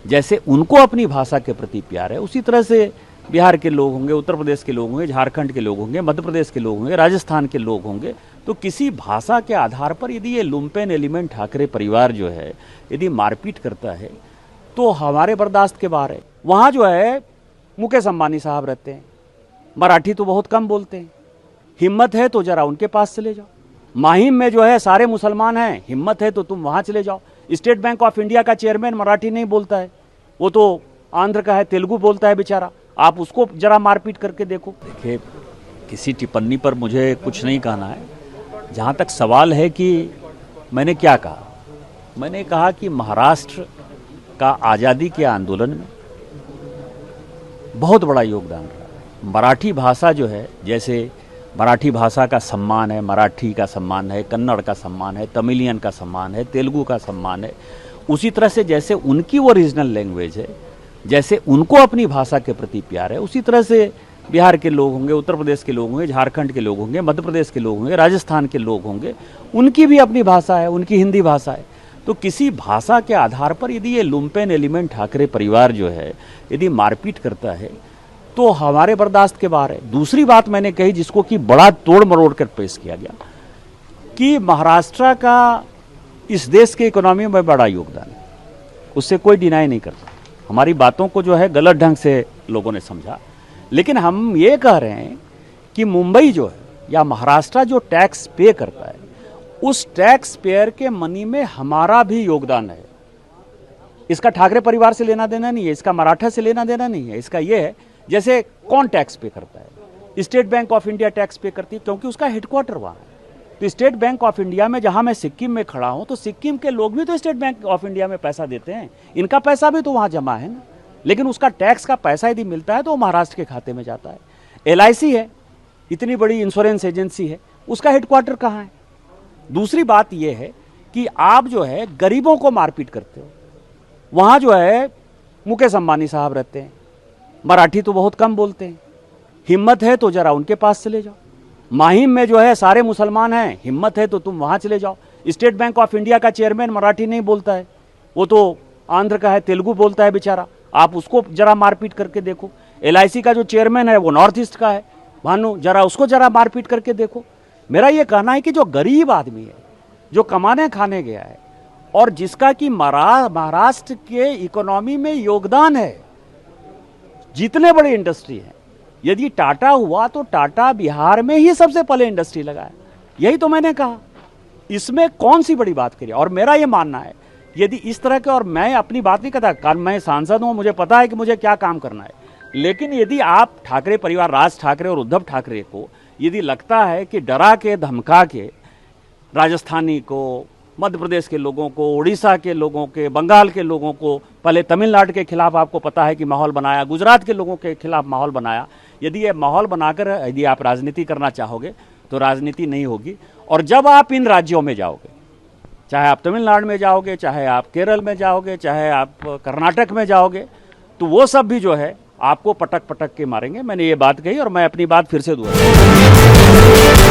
जैसे उनको अपनी भाषा के प्रति प्यार है, उसी तरह से बिहार के लोग होंगे, उत्तर प्रदेश के लोग होंगे, झारखंड के लोग होंगे, मध्य प्रदेश के लोग होंगे, राजस्थान के लोग होंगे। तो किसी भाषा के आधार पर यदि ये लुम्पेन एलिमेंट ठाकरे परिवार जो है यदि मारपीट करता है तो हमारे बर्दाश्त के बाहर है। वहाँ जो है मुकेश अंबानी साहब रहते हैं, मराठी तो बहुत कम बोलते हैं, हिम्मत है तो जरा उनके पास चले जाओ। माहिम में जो है सारे मुसलमान हैं, हिम्मत है तो तुम वहाँ चले जाओ। स्टेट बैंक ऑफ इंडिया का चेयरमैन मराठी नहीं बोलता है, वो तो आंध्र का है, तेलुगु बोलता है बेचारा, आप उसको जरा मारपीट करके देखो। देखिए, किसी टिप्पणी पर मुझे कुछ नहीं कहना है। जहाँ तक सवाल है कि मैंने क्या कहा, मैंने कहा कि महाराष्ट्र का आज़ादी के आंदोलन में बहुत बड़ा योगदान रहा। मराठी भाषा जो है, जैसे मराठी भाषा का सम्मान है, मराठी का सम्मान है, कन्नड़ का सम्मान है, तमिलियन का सम्मान है, तेलुगु का सम्मान है, उसी तरह से जैसे उनकी वो रीजनल लैंग्वेज है, जैसे उनको अपनी भाषा के प्रति प्यार है, उसी तरह से बिहार के लोग होंगे, उत्तर प्रदेश के लोग होंगे, झारखंड के लोग होंगे, मध्य प्रदेश के लोग होंगे, राजस्थान के लोग होंगे, उनकी भी अपनी भाषा है, उनकी हिंदी भाषा है। तो किसी भाषा के आधार पर यदि ये लुम्पेन एलिमेंट ठाकरे परिवार जो है यदि मारपीट करता है तो हमारे बर्दाश्त के बाहर है। दूसरी बात मैंने कही जिसको कि बड़ा तोड़ मरोड़ कर पेश किया गया कि महाराष्ट्र का इस देश के इकोनॉमी में बड़ा योगदान है, उससे कोई डिनाई नहीं करता। हमारी बातों को जो है गलत ढंग से लोगों ने समझा, लेकिन हम ये कह रहे हैं कि मुंबई जो है या महाराष्ट्र जो टैक्स पे करता है, उस टैक्स पेयर के मनी में हमारा भी योगदान है। इसका ठाकरे परिवार से लेना देना नहीं है, इसका मराठा से लेना देना नहीं है। इसका ये है जैसे कौन टैक्स पे करता है, state bank of India tax पे करती है क्योंकि उसका हेडक्वार्टर वहाँ है। तो स्टेट बैंक ऑफ इंडिया में जहाँ मैं सिक्किम में खड़ा हूँ, तो सिक्किम के लोग भी तो स्टेट बैंक ऑफ इंडिया में पैसा देते हैं, इनका पैसा भी तो वहाँ जमा है ना। लेकिन उसका टैक्स का पैसा यदि मिलता है तो वो महाराष्ट्र के खाते में जाता है। LIC है, इतनी बड़ी इंश्योरेंस एजेंसी है, उसका हेडक्वार्टर कहाँ है। दूसरी बात यह है कि आप जो है गरीबों को मारपीट करते हो। वहाँ जो है मुकेश अंबानी साहब रहते हैं, मराठी तो बहुत कम बोलते हैं, हिम्मत है तो जरा उनके पास चले जाओ। माहिम में जो है सारे मुसलमान हैं, हिम्मत है तो तुम वहाँ चले जाओ। स्टेट बैंक ऑफ इंडिया का चेयरमैन मराठी नहीं बोलता है, वो तो आंध्र का है, तेलुगु बोलता है बेचारा, आप उसको जरा मारपीट करके देखो। LIC का जो चेयरमैन है वो नॉर्थ ईस्ट का है, भानु, जरा उसको जरा मारपीट करके देखो। मेरा ये कहना है कि जो गरीब आदमी है, जो कमाने खाने गया है और जिसका कि महाराष्ट्र के इकोनॉमी में योगदान है, जितने बड़ी इंडस्ट्री है, यदि टाटा हुआ तो टाटा बिहार में ही सबसे पहले इंडस्ट्री लगाया। यही तो मैंने कहा, इसमें कौन सी बड़ी बात करी। और मेरा ये मानना है यदि इस तरह के, और मैं अपनी बात नहीं करता, कारण मैं सांसद हूं, मुझे पता है कि मुझे क्या काम करना है, लेकिन यदि आप ठाकरे परिवार, राज ठाकरे और उद्धव ठाकरे को यदि लगता है कि डरा के धमका के राजस्थानी को, मध्य प्रदेश के लोगों को, उड़ीसा के लोगों के, बंगाल के लोगों को, पहले तमिलनाडु के खिलाफ आपको पता है कि माहौल बनाया, गुजरात के लोगों के खिलाफ माहौल बनाया, यदि ये माहौल बनाकर यदि आप राजनीति करना चाहोगे तो राजनीति नहीं होगी। और जब आप इन राज्यों में जाओगे, चाहे आप तमिलनाडु में जाओगे, चाहे आप केरल में जाओगे, चाहे आप कर्नाटक में जाओगे, तो वो सब भी जो है आपको पटक पटक के मारेंगे। मैंने ये बात कही और मैं अपनी बात फिर से दोहराऊंगा।